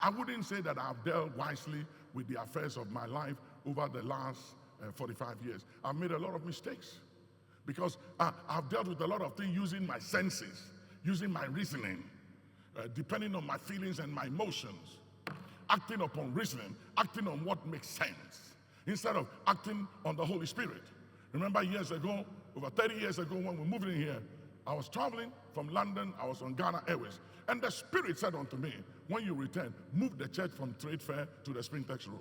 I wouldn't say that I've dealt wisely with the affairs of my life over the last 45 years. I've made a lot of mistakes because I've dealt with a lot of things using my senses, using my reasoning, depending on my feelings and my emotions, acting upon reasoning, acting on what makes sense, instead of acting on the Holy Spirit. Remember years ago, over 30 years ago when we moved in here, I was traveling from London, I was on Ghana Airways, and the Spirit said unto me, when you return, move the church from Trade Fair to the Sprintex Road.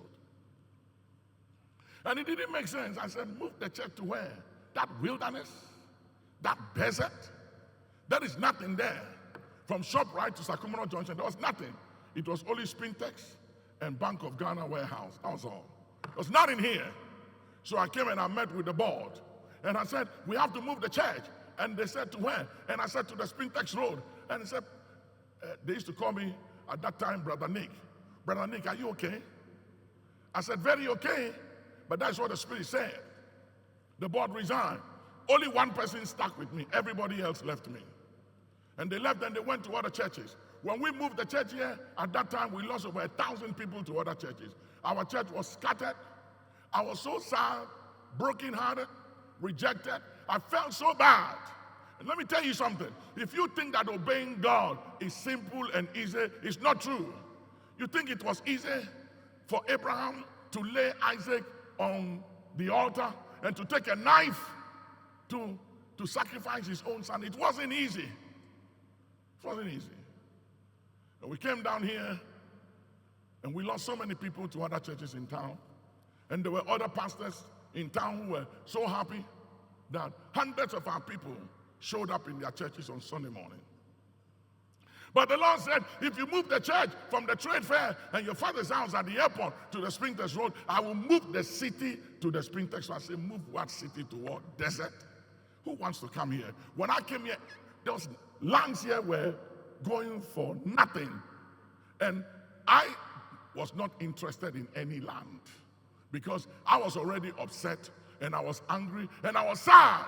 And it didn't make sense. I said, move the church to where? That wilderness? That desert? There is nothing there. From ShopRite to Sakumano Junction, there was nothing. It was only Sprintex and Bank of Ghana warehouse. That was all. There was nothing here. So I came and I met with the board. And I said, we have to move the church. And they said, to where? And I said, to the Sprintex Road. And he said, they used to call me at that time, Brother Nick. Brother Nick, are you okay? I said, very okay. But that's what the Spirit said. The board resigned. Only one person stuck with me. Everybody else left me. And they left and they went to other churches. When we moved the church here, at that time we lost over 1,000 people to other churches. Our church was scattered. I was so sad, brokenhearted, rejected. I felt so bad. And let me tell you something. If you think that obeying God is simple and easy, it's not true. You think it was easy for Abraham to lay Isaac on the altar and to take a knife to sacrifice his own son? It wasn't easy. It wasn't easy. And we came down here and we lost so many people to other churches in town. And there were other pastors in town who were so happy that hundreds of our people showed up in their churches on Sunday morning. But the Lord said, if you move the church from the trade fair and your father's house at the airport to the Sprintex Road, I will move the city to the Sprintex. So I said, move what city to what? Desert? Who wants to come here? When I came here, those lands here were going for nothing. And I was not interested in any land because I was already upset and I was angry and I was sad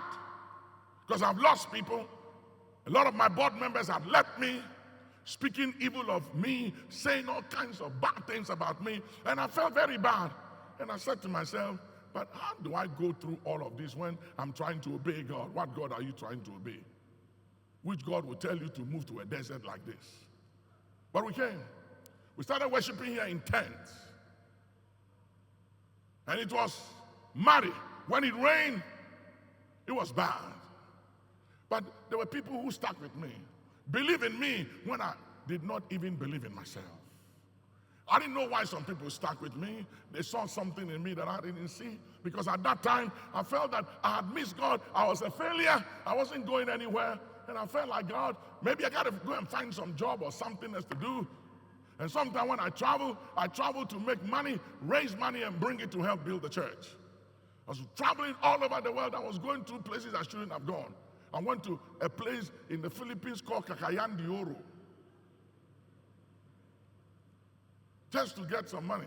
because I've lost people. A lot of my board members have left me, speaking evil of me, saying all kinds of bad things about me, and I felt very bad. And I said to myself, but how do I go through all of this when I'm trying to obey God? What God are you trying to obey? Which God will tell you to move to a desert like this? But we came. We started worshiping here in tents. And it was muddy. When it rained, it was bad. But there were people who stuck with me. Believe in me when I did not even believe in myself. I didn't know why some people stuck with me. They saw something in me that I didn't see. Because at that time, I felt that I had missed God. I was a failure. I wasn't going anywhere. And I felt like, God, maybe I got to go and find some job or something else to do. And sometimes when I travel to make money, raise money, and bring it to help build the church. I was traveling all over the world. I was going to places I shouldn't have gone. I went to a place in the Philippines called Cagayan de Oro just to get some money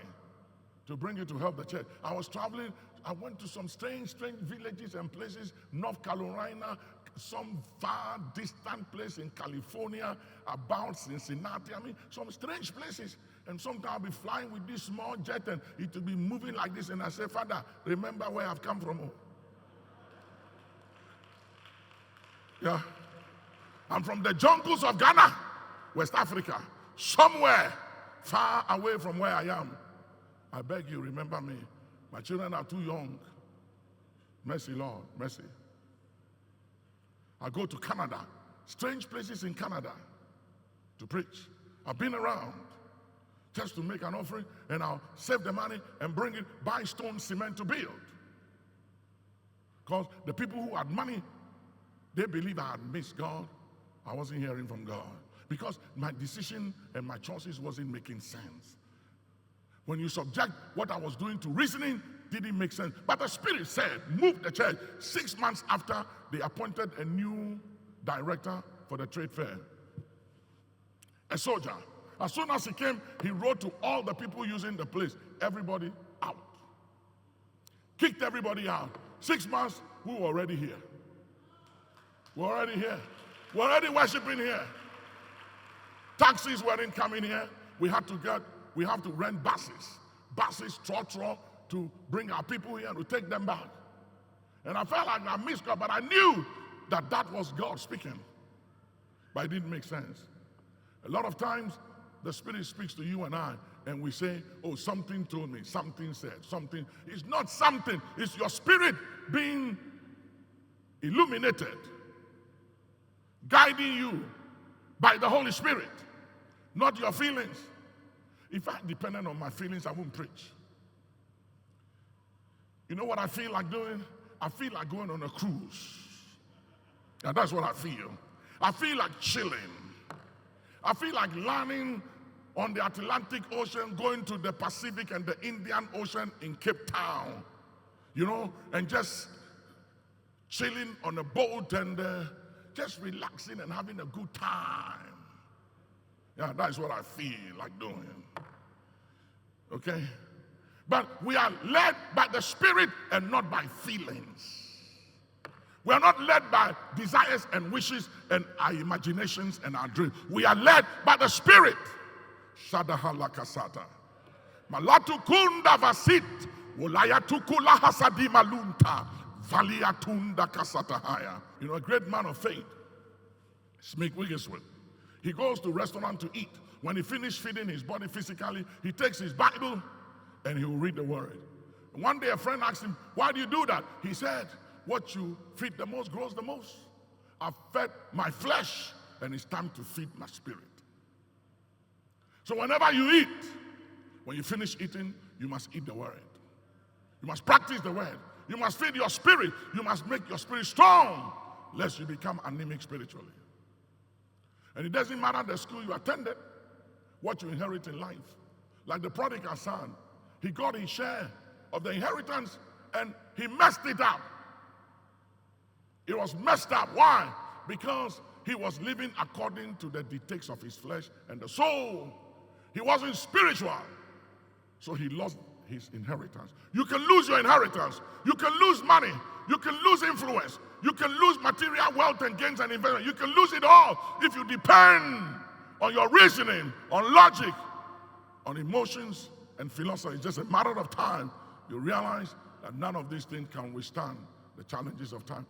to bring it to help the church. I was traveling. I went to some strange villages and places, North Carolina, some far distant place in California, about Cincinnati. I mean, some strange places. And sometimes I'll be flying with this small jet and it will be moving like this. And I say, Father, remember where I've come from. Yeah. I'm from the jungles of Ghana, West Africa, somewhere far away from where I am. I beg you, remember me. My children are too young. Mercy, Lord, mercy. I go to Canada, strange places in Canada to preach. I've been around just to make an offering, and I'll save the money and bring it, buy stone, cement to build. Because the people who had money, they believe I had missed God. I wasn't hearing from God. Because my decision and my choices wasn't making sense. When you subject what I was doing to reasoning, didn't make sense. But the Spirit said, move the church. 6 months after, they appointed a new director for the trade fair. A soldier. As soon as he came, he wrote to all the people using the place, everybody out. Kicked everybody out. 6 months, we were already here. We're already here. We're already worshiping here. Taxis weren't coming here. We had to get we have to rent buses, trotro, to bring our people here and to take them back. And I felt like I missed God, but I knew that that was God speaking. But it didn't make sense. A lot of times, the Spirit speaks to you and I, and we say, oh, something told me, something said, something. It's not something, it's your spirit being illuminated, guiding you by the Holy Spirit, not your feelings. If I depended on my feelings, I wouldn't preach. You know what I feel like doing? I feel like going on a cruise. And that's what I feel. I feel like chilling. I feel like landing on the Atlantic Ocean, going to the Pacific and the Indian Ocean in Cape Town, you know, and just chilling on a boat and just relaxing and having a good time. Yeah, that's what I feel like doing. Okay? But we are led by the Spirit and not by feelings. We are not led by desires and wishes and our imaginations and our dreams. We are led by the Spirit. Shadahala kasata. Malatu kunda vasit. Wolayatu kula hasadi malunta. Valiatunda kasata haya. You know, a great man of faith, Smith Wigglesworth. He goes to a restaurant to eat. When he finishes feeding his body physically, he takes his Bible and he will read the word. One day a friend asked him, why do you do that? He said, what you feed the most grows the most. I've fed my flesh, and it's time to feed my spirit. So whenever you eat, when you finish eating, you must eat the word. You must practice the word. You must feed your spirit. You must make your spirit strong, lest you become anemic spiritually. And it doesn't matter the school you attended, what you inherit in life. Like the prodigal son, he got his share of the inheritance, and he messed it up. It was messed up. Why? Because he was living according to the dictates of his flesh and the soul. He wasn't spiritual. So he lost his inheritance. You can lose your inheritance. You can lose money. You can lose influence. You can lose material wealth and gains and investment. You can lose it all if you depend on your reasoning, on logic, on emotions and philosophy. It's just a matter of time. You realize that none of these things can withstand the challenges of time.